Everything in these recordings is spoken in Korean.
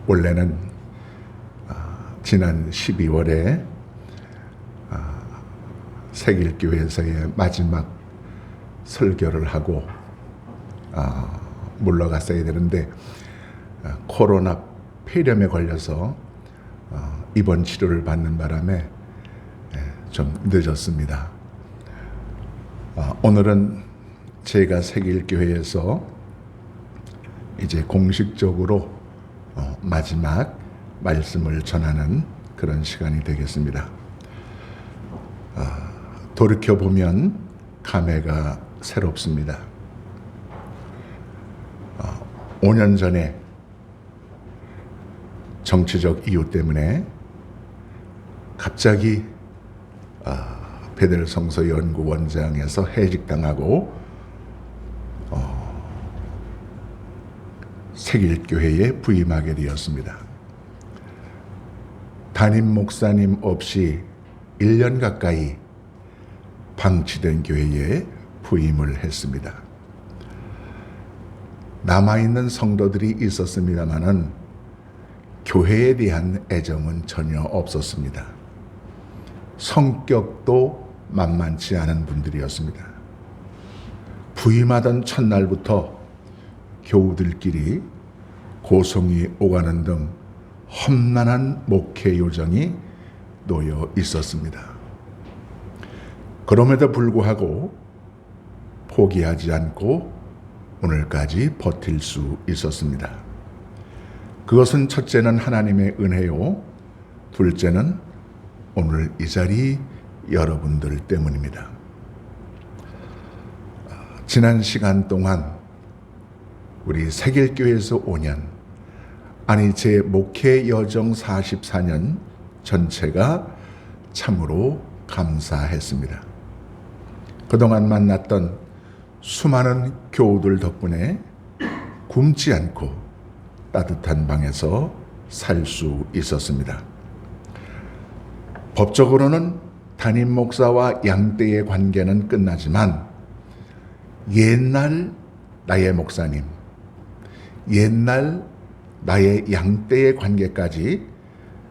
원래는 지난 12월에 세길교회에서의 마지막 설교를 하고 물러갔어야 되는데 코로나 폐렴에 걸려서 입원 치료를 받는 바람에 좀 늦었습니다. 오늘은 제가 세길교회에서 이제 공식적으로 마지막 말씀을 전하는 그런 시간이 되겠습니다. 돌이켜보면 감회가 새롭습니다. 5년 전에 정치적 이유 때문에 갑자기 베델성서연구원장에서 해직당하고 세길교회에 부임하게 되었습니다. 담임 목사님 없이 1년 가까이 방치된 교회에 부임을 했습니다. 남아있는 성도들이 있었습니다마는 교회에 대한 애정은 전혀 없었습니다. 성격도 만만치 않은 분들이었습니다. 부임하던 첫날부터 교우들끼리 고성이 오가는 등 험난한 목회 요정이 놓여 있었습니다. 그럼에도 불구하고 포기하지 않고 오늘까지 버틸 수 있었습니다. 그것은 첫째는 하나님의 은혜요, 둘째는 오늘 이 자리 여러분들 때문입니다. 지난 시간 동안 우리 세길교회에서 5년, 아니 제 목회 여정 44년 전체가 참으로 감사했습니다. 그동안 만났던 수많은 교우들 덕분에 굶지 않고 따뜻한 방에서 살 수 있었습니다. 법적으로는 담임 목사와 양떼의 관계는 끝나지만 옛날 나의 목사님, 옛날 나의 양떼의 관계까지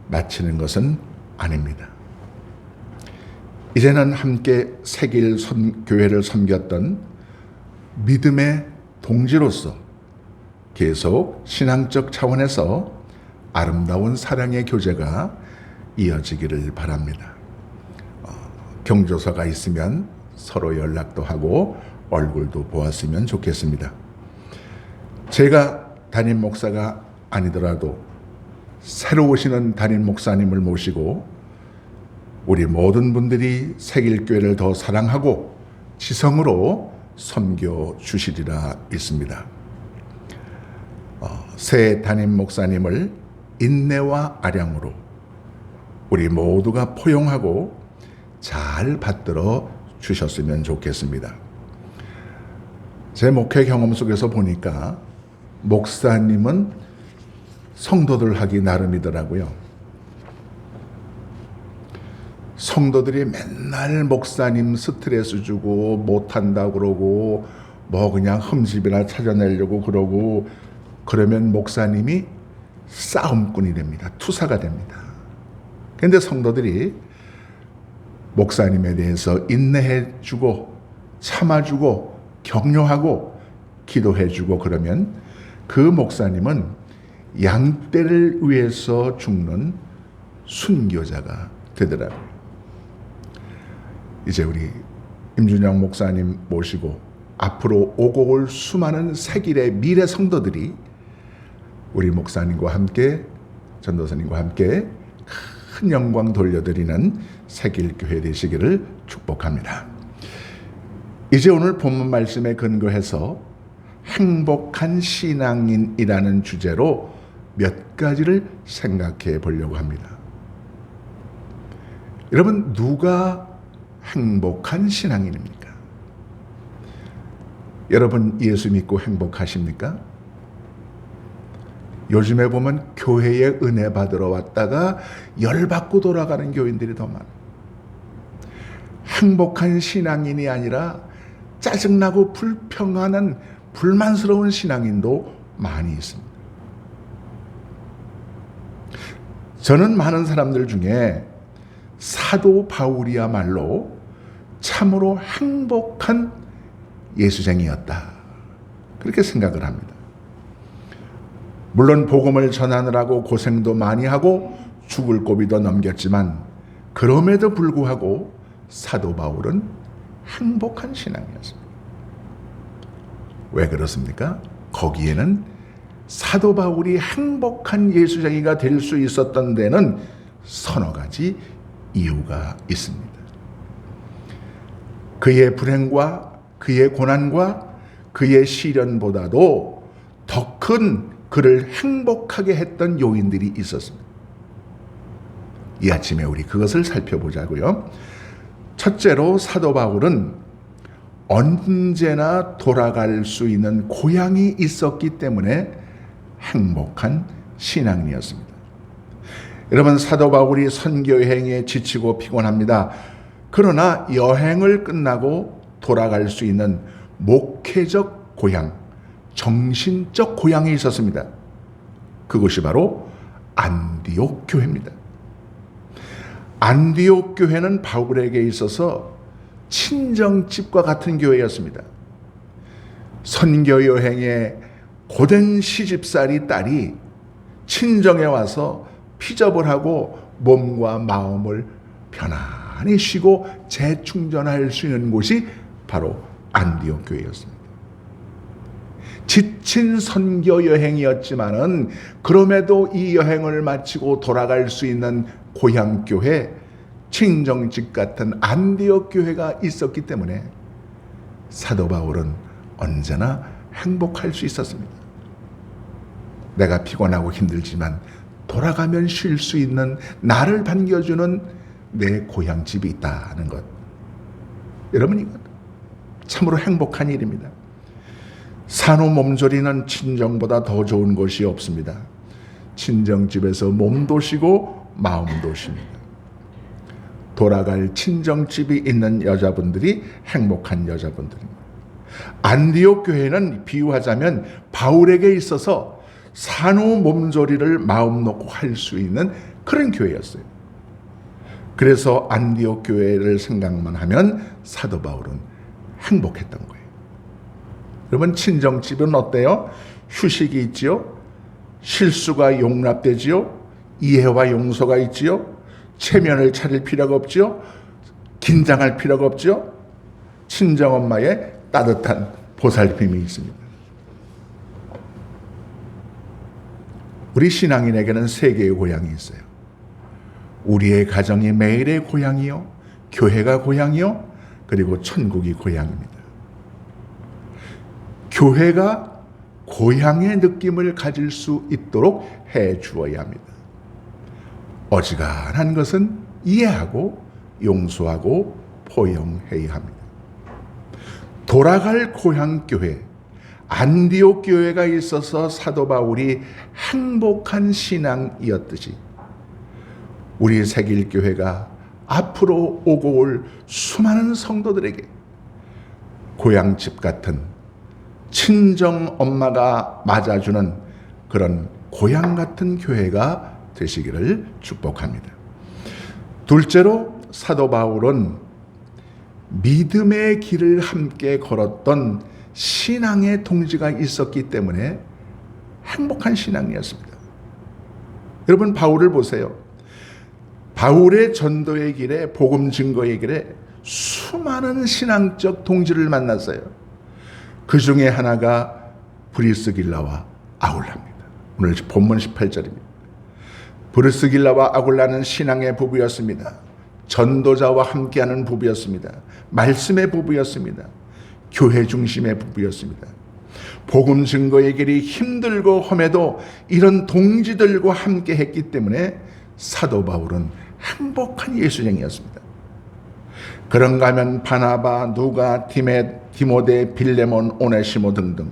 마치는 것은 아닙니다. 이제는 함께 세길 교회를 섬겼던 믿음의 동지로서 계속 신앙적 차원에서 아름다운 사랑의 교제가 이어지기를 바랍니다. 경조사가 있으면 서로 연락도 하고 얼굴도 보았으면 좋겠습니다. 제가 담임 목사가 아니더라도 새로 오시는 담임 목사님을 모시고 우리 모든 분들이 세길교회를 더 사랑하고 지성으로 섬겨 주시리라 믿습니다. 새 담임 목사님을 인내와 아량으로 우리 모두가 포용하고 잘 받들어 주셨으면 좋겠습니다. 제 목회 경험 속에서 보니까 목사님은 성도들 하기 나름이더라고요. 성도들이 맨날 목사님 스트레스 주고 못한다 그러고 뭐 그냥 흠집이나 찾아내려고 그러고 그러면 목사님이 싸움꾼이 됩니다. 투사가 됩니다. 그런데 성도들이 목사님에 대해서 인내해주고 참아주고 격려하고 기도해주고 그러면 그 목사님은 양떼를 위해서 죽는 순교자가 되더라고요. 이제 우리 임준영 목사님 모시고 앞으로 오고 올 수많은 세길의 미래 성도들이 우리 목사님과 함께 전도사님과 함께 큰 영광 돌려드리는 세길교회 되시기를 축복합니다. 이제 오늘 본문 말씀에 근거해서 행복한 신앙인이라는 주제로 몇 가지를 생각해 보려고 합니다. 여러분, 누가 행복한 신앙인입니까? 여러분 예수 믿고 행복하십니까? 요즘에 보면 교회에 은혜 받으러 왔다가 열받고 돌아가는 교인들이 더 많아요. 행복한 신앙인이 아니라 짜증나고 불평하는 불만스러운 신앙인도 많이 있습니다. 저는 많은 사람들 중에 사도 바울이야말로 참으로 행복한 예수쟁이였다, 그렇게 생각을 합니다. 물론 복음을 전하느라고 고생도 많이 하고 죽을 고비도 넘겼지만 그럼에도 불구하고 사도 바울은 행복한 신앙이었습니다. 왜 그렇습니까? 거기에는 사도 바울이 행복한 예수쟁이가 될 수 있었던 데는 서너 가지 이유가 있습니다. 그의 불행과 그의 고난과 그의 시련보다도 더 큰 그를 행복하게 했던 요인들이 있었습니다. 이 아침에 우리 그것을 살펴보자고요. 첫째로 사도 바울은 언제나 돌아갈 수 있는 고향이 있었기 때문에 행복한 신앙인이었습니다. 여러분, 사도 바울이 선교 여행에 지치고 피곤합니다. 그러나 여행을 끝나고 돌아갈 수 있는 목회적 고향, 정신적 고향이 있었습니다. 그것이 바로 안디옥 교회입니다. 안디옥 교회는 바울에게 있어서 친정집과 같은 교회였습니다. 선교 여행에 고된 시집살이 딸이 친정에 와서 피접을 하고 몸과 마음을 편안히 쉬고 재충전할 수 있는 곳이 바로 안디옥 교회였습니다. 지친 선교 여행이었지만은 그럼에도 이 여행을 마치고 돌아갈 수 있는 고향 교회, 친정집 같은 안디옥 교회가 있었기 때문에 사도 바울은 언제나 행복할 수 있었습니다. 내가 피곤하고 힘들지만 돌아가면 쉴 수 있는, 나를 반겨주는 내 고향집이 있다는 것. 여러분, 이것 참으로 행복한 일입니다. 산후 몸조리는 친정보다 더 좋은 것이 없습니다. 친정집에서 몸도 쉬고 마음도 쉽니다. 돌아갈 친정집이 있는 여자분들이 행복한 여자분들입니다. 안디옥 교회는 비유하자면 바울에게 있어서 산후 몸조리를 마음 놓고 할 수 있는 그런 교회였어요. 그래서 안디옥 교회를 생각만 하면 사도 바울은 행복했던 거예요. 여러분, 친정집은 어때요? 휴식이 있지요? 실수가 용납되지요? 이해와 용서가 있지요? 체면을 차릴 필요가 없지요? 긴장할 필요가 없지요? 친정엄마의 따뜻한 보살핌이 있습니다. 우리 신앙인에게는 세 개의 고향이 있어요. 우리의 가정이 매일의 고향이요, 교회가 고향이요, 그리고 천국이 고향입니다. 교회가 고향의 느낌을 가질 수 있도록 해 주어야 합니다. 어지간한 것은 이해하고 용서하고 포용해야 합니다. 돌아갈 고향 교회, 안디옥 교회가 있어서 사도 바울이 행복한 신앙이었듯이 우리 새길교회가 앞으로 오고 올 수많은 성도들에게 고향집 같은 친정 엄마가 맞아주는 그런 고향 같은 교회가 되시기를 축복합니다. 둘째로 사도 바울은 믿음의 길을 함께 걸었던 신앙의 동지가 있었기 때문에 행복한 신앙이었습니다. 여러분, 바울을 보세요. 바울의 전도의 길에, 복음 증거의 길에 수많은 신앙적 동지를 만났어요. 그 중에 하나가 브리스길라와 아굴라입니다. 오늘 본문 18절입니다. 브리스길라와 아굴라는 신앙의 부부였습니다. 전도자와 함께하는 부부였습니다. 말씀의 부부였습니다. 교회 중심의 부부였습니다. 복음 증거의 길이 힘들고 험해도 이런 동지들과 함께 했기 때문에 사도 바울은 행복한 예수쟁이였습니다. 그런가 하면 바나바, 누가, 디모데, 빌레몬, 오네시모 등등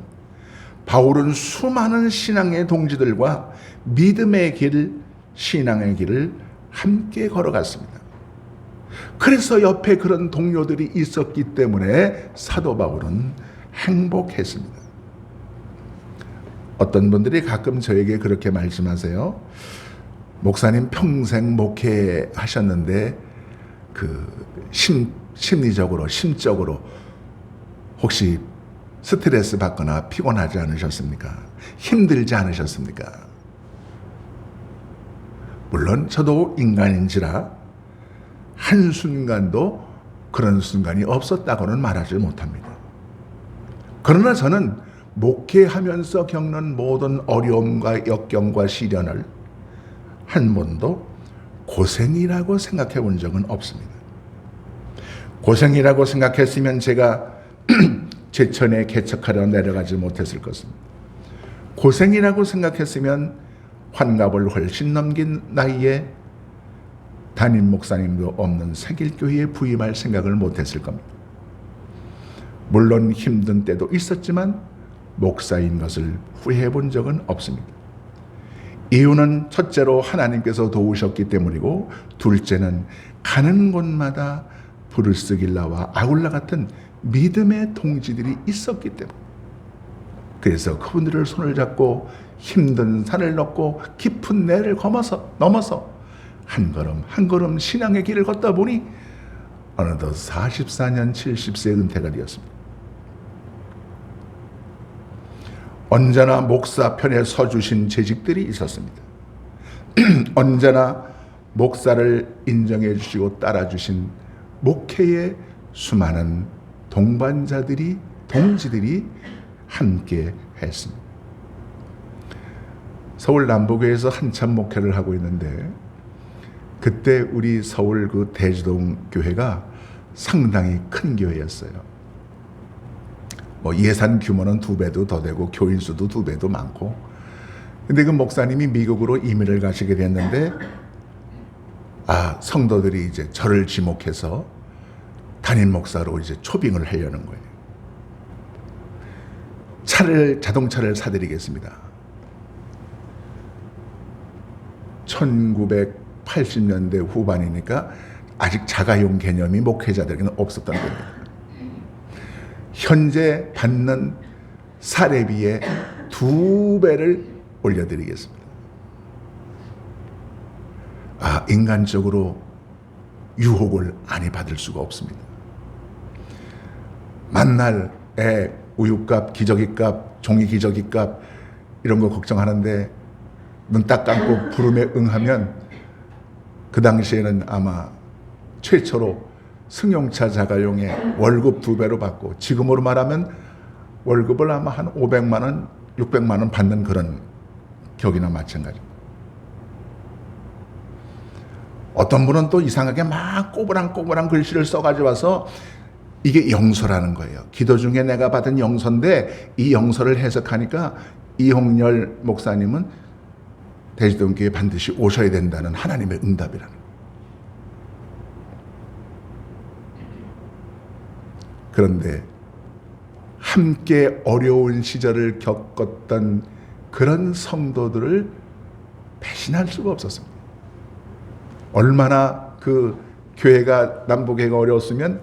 바울은 수많은 신앙의 동지들과 믿음의 길, 신앙의 길을 함께 걸어갔습니다. 그래서 옆에 그런 동료들이 있었기 때문에 사도 바울은 행복했습니다. 어떤 분들이 가끔 저에게 그렇게 말씀하세요. 목사님 평생 목회하셨는데 심리적으로 심적으로 혹시 스트레스 받거나 피곤하지 않으셨습니까? 힘들지 않으셨습니까? 물론 저도 인간인지라 한순간도 그런 순간이 없었다고는 말하지 못합니다. 그러나 저는 목회하면서 겪는 모든 어려움과 역경과 시련을 한 번도 고생이라고 생각해 본 적은 없습니다. 고생이라고 생각했으면 제가 제천에 개척하려 내려가지 못했을 것입니다. 고생이라고 생각했으면 환갑을 훨씬 넘긴 나이에 담임 목사님도 없는 세길교회에 부임할 생각을 못했을 겁니다. 물론 힘든 때도 있었지만 목사인 것을 후회해 본 적은 없습니다. 이유는 첫째로 하나님께서 도우셨기 때문이고, 둘째는 가는 곳마다 브루스길라와 아굴라 같은 믿음의 동지들이 있었기 때문에, 그래서 그분들을 손을 잡고 힘든 산을 넘고 깊은 내를 넘어서 한 걸음 한 걸음 신앙의 길을 걷다 보니 어느덧 44년 70세 은퇴가 되었습니다. 언제나 목사 편에 서주신 재직들이 있었습니다. 언제나 목사를 인정해 주시고 따라주신 목회의 수많은 동반자들이, 동지들이 함께 했습니다. 서울 남부교회에서 한참 목회를 하고 있는데, 그때 우리 서울 대지동 교회가 상당히 큰 교회였어요. 예산 규모는 2배도 더 되고 교인 수도 2배도 많고. 근데 그 목사님이 미국으로 이민을 가시게 됐는데, 성도들이 이제 저를 지목해서 담임 목사로 이제 초빙을 하려는 거예요. 자동차를 사드리겠습니다. 1980년대 후반이니까 아직 자가용 개념이 목회자들에게는 없었던 겁니다. 현재 받는 사례비의 2배를 올려드리겠습니다. 인간적으로 유혹을 아니 받을 수가 없습니다. 만날 우유값, 기저귀값, 종이 기저귀값 이런 거 걱정하는데 눈 딱 감고 부름에 응하면, 그 당시에는 아마 최초로 승용차 자가용에 월급 2배로 받고, 지금으로 말하면 월급을 아마 한 500만 원, 600만 원 받는 그런 격이나 마찬가지입니다. 어떤 분은 또 이상하게 막 꼬부랑 글씨를 써가지고 와서 이게 영서라는 거예요. 기도 중에 내가 받은 영서인데 이 영서를 해석하니까 이홍렬 목사님은 대지동교회에 반드시 오셔야 된다는 하나님의 응답이라는 거예요. 그런데 함께 어려운 시절을 겪었던 그런 성도들을 배신할 수가 없었습니다. 얼마나 그 교회가, 남부교회가 어려웠으면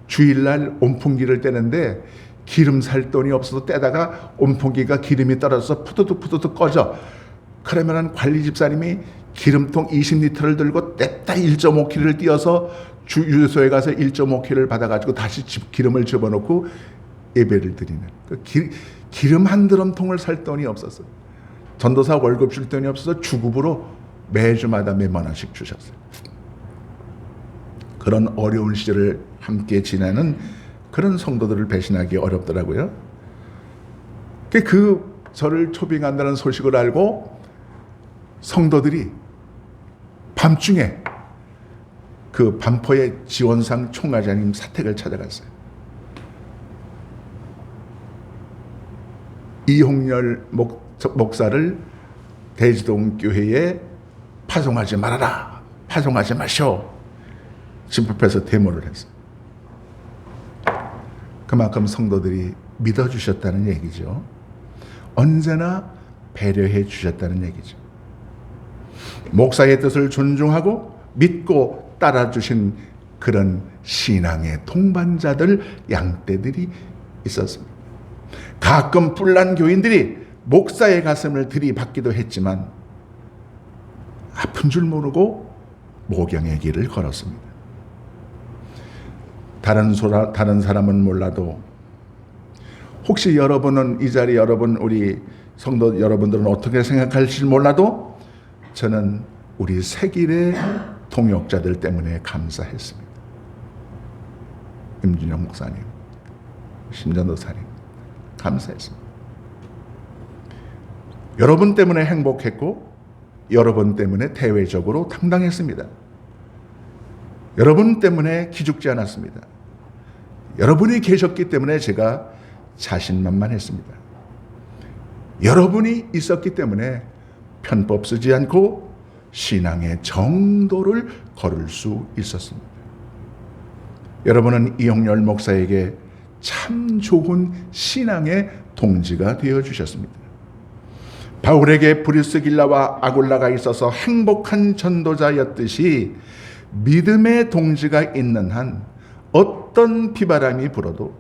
주일날 온풍기를 떼는데 기름 살 돈이 없어서 떼다가 온풍기가 기름이 떨어져서 푸드득 꺼져. 그러면은 관리 집사님이 기름통 20리터를 들고 냅다 1.5kg를 띄어서 주유소에 가서 1.5kg를 받아가지고 다시 기름을 집어넣고 예배를 드리는. 기름 한 드럼통을 살 돈이 없었어요. 전도사 월급 줄 돈이 없어서 주급으로 매주마다 몇만 원씩 주셨어요. 그런 어려운 시절을 함께 지내는 그런 성도들을 배신하기 어렵더라고요. 저를 초빙한다는 소식을 알고 성도들이 밤중에 그 반포의 지원상 총회장님 사택을 찾아갔어요. 이홍렬 목사를 대지동 교회에 파송하지 말아라, 파송하지 마시오, 집합해서 데모를 했어요. 그만큼 성도들이 믿어주셨다는 얘기죠. 언제나 배려해 주셨다는 얘기죠. 목사의 뜻을 존중하고 믿고 따라주신 그런 신앙의 동반자들, 양떼들이 있었습니다. 가끔 뿔난 교인들이 목사의 가슴을 들이받기도 했지만 아픈 줄 모르고 목양의 길을 걸었습니다. 다른 사람은 몰라도 혹시 여러분은 이 자리 여러분 우리 성도 여러분들은 어떻게 생각할지 몰라도 저는 우리 새길의 동역자들 때문에 감사했습니다. 임준영 목사님, 심전도사님 감사했습니다. 여러분 때문에 행복했고 여러분 때문에 대외적으로 당당했습니다. 여러분 때문에 기죽지 않았습니다. 여러분이 계셨기 때문에 제가 자신만만했습니다. 여러분이 있었기 때문에 편법 쓰지 않고 신앙의 정도를 걸을 수 있었습니다. 여러분은 이용렬 목사에게 참 좋은 신앙의 동지가 되어주셨습니다. 바울에게 브리스길라와 아굴라가 있어서 행복한 전도자였듯이 믿음의 동지가 있는 한 어떤 비바람이 불어도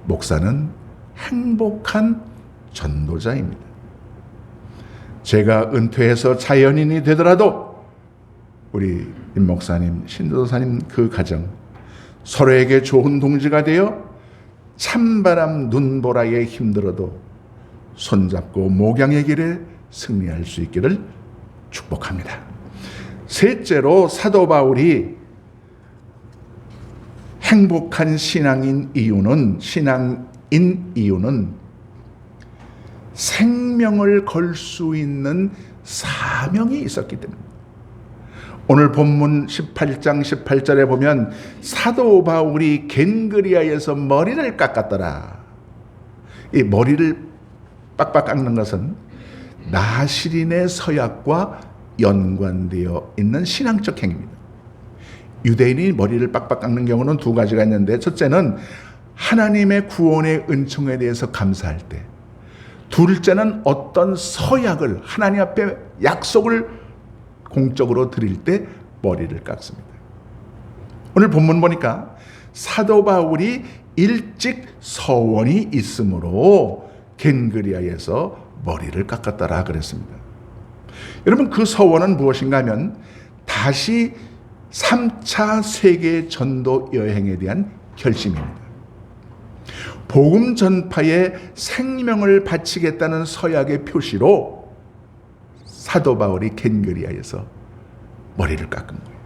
목사는 행복한 전도자입니다. 제가 은퇴해서 자연인이 되더라도 우리 임 목사님, 신도사님 그 가정 서로에게 좋은 동지가 되어 찬바람 눈보라에 힘들어도 손잡고 목양의 길에 승리할 수 있기를 축복합니다. 셋째로 사도 바울이 행복한 신앙인 이유는 생명을 걸 수 있는 사명이 있었기 때문입니다. 오늘 본문 18장 18절에 보면 사도 바울이 겐그리아에서 머리를 깎았더라. 이 머리를 빡빡 깎는 것은 나시린의 서약과 연관되어 있는 신앙적 행위입니다. 유대인이 머리를 빡빡 깎는 경우는 두 가지가 있는데, 첫째는 하나님의 구원의 은총에 대해서 감사할 때, 둘째는 어떤 서약을 하나님 앞에 약속을 공적으로 드릴 때 머리를 깎습니다. 오늘 본문 보니까 사도 바울이 일찍 서원이 있으므로 겐그리아에서 머리를 깎았더라 그랬습니다. 여러분, 그 서원은 무엇인가 하면 다시 3차 세계 전도 여행에 대한 결심입니다. 복음 전파에 생명을 바치겠다는 서약의 표시로 사도 바울이 겐그리아에서 머리를 깎은 거예요.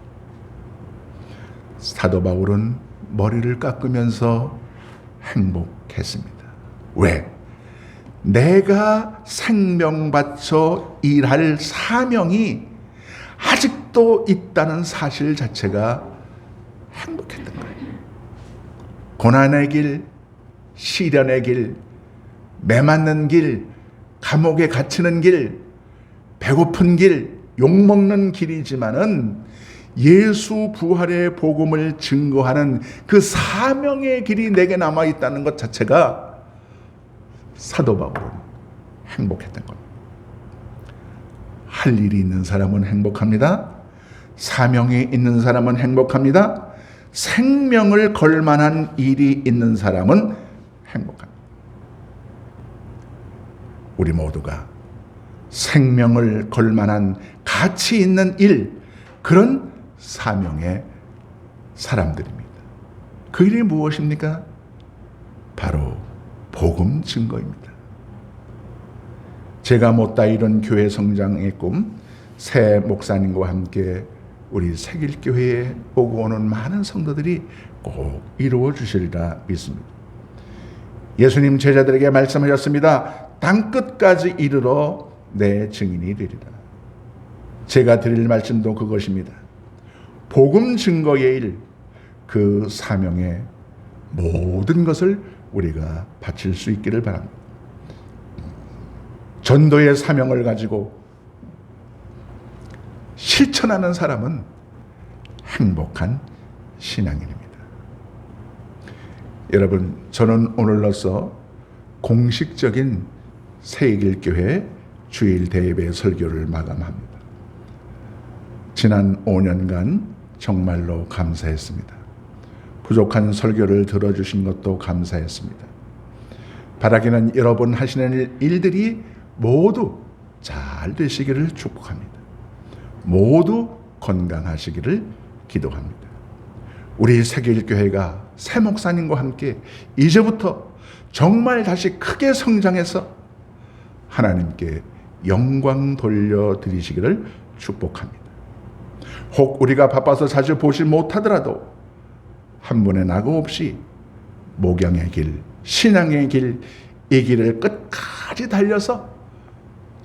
사도 바울은 머리를 깎으면서 행복했습니다. 왜? 내가 생명 바쳐 일할 사명이 아직도 있다는 사실 자체가 행복했던 거예요. 고난의 길, 시련의 길, 매맞는 길, 감옥에 갇히는 길, 배고픈 길, 욕먹는 길이지만은 예수 부활의 복음을 증거하는 그 사명의 길이 내게 남아있다는 것 자체가 사도 바울은 행복했던 겁니다. 할 일이 있는 사람은 행복합니다. 사명이 있는 사람은 행복합니다. 생명을 걸 만한 일이 있는 사람은 행복합니다. 우리 모두가 생명을 걸 만한 가치 있는 일, 그런 사명의 사람들입니다. 그 일이 무엇입니까? 바로 복음 증거입니다. 제가 못다 이룬 교회 성장의 꿈, 새 목사님과 함께 우리 새길교회에 오고 오는 많은 성도들이 꼭 이루어 주시리라 믿습니다. 예수님 제자들에게 말씀하셨습니다. 땅끝까지 이르러 내 증인이 되리라. 제가 드릴 말씀도 그것입니다. 복음 증거의 일, 그 사명의 모든 것을 우리가 바칠 수 있기를 바랍니다. 전도의 사명을 가지고 실천하는 사람은 행복한 신앙인입니다. 여러분, 저는 오늘로써 공식적인 새길교회 주일 대예배 설교를 마감합니다. 지난 5년간 정말로 감사했습니다. 부족한 설교를 들어주신 것도 감사했습니다. 바라기는 여러분 하시는 일들이 모두 잘 되시기를 축복합니다. 모두 건강하시기를 기도합니다. 우리 세계일교회가 새 목사님과 함께 이제부터 정말 다시 크게 성장해서 하나님께 영광 돌려드리시기를 축복합니다. 혹 우리가 바빠서 자주 보지 못하더라도 한 분의 낙오 없이 목양의 길, 신앙의 길, 이 길을 끝까지 달려서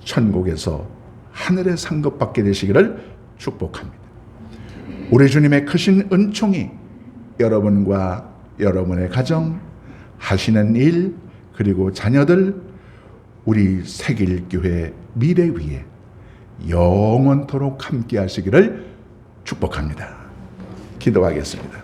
천국에서 하늘의 상급 받게 되시기를 축복합니다. 우리 주님의 크신 은총이 여러분과 여러분의 가정, 하시는 일, 그리고 자녀들, 우리 세길교회 미래 위에 영원토록 함께 하시기를 축복합니다. 기도하겠습니다.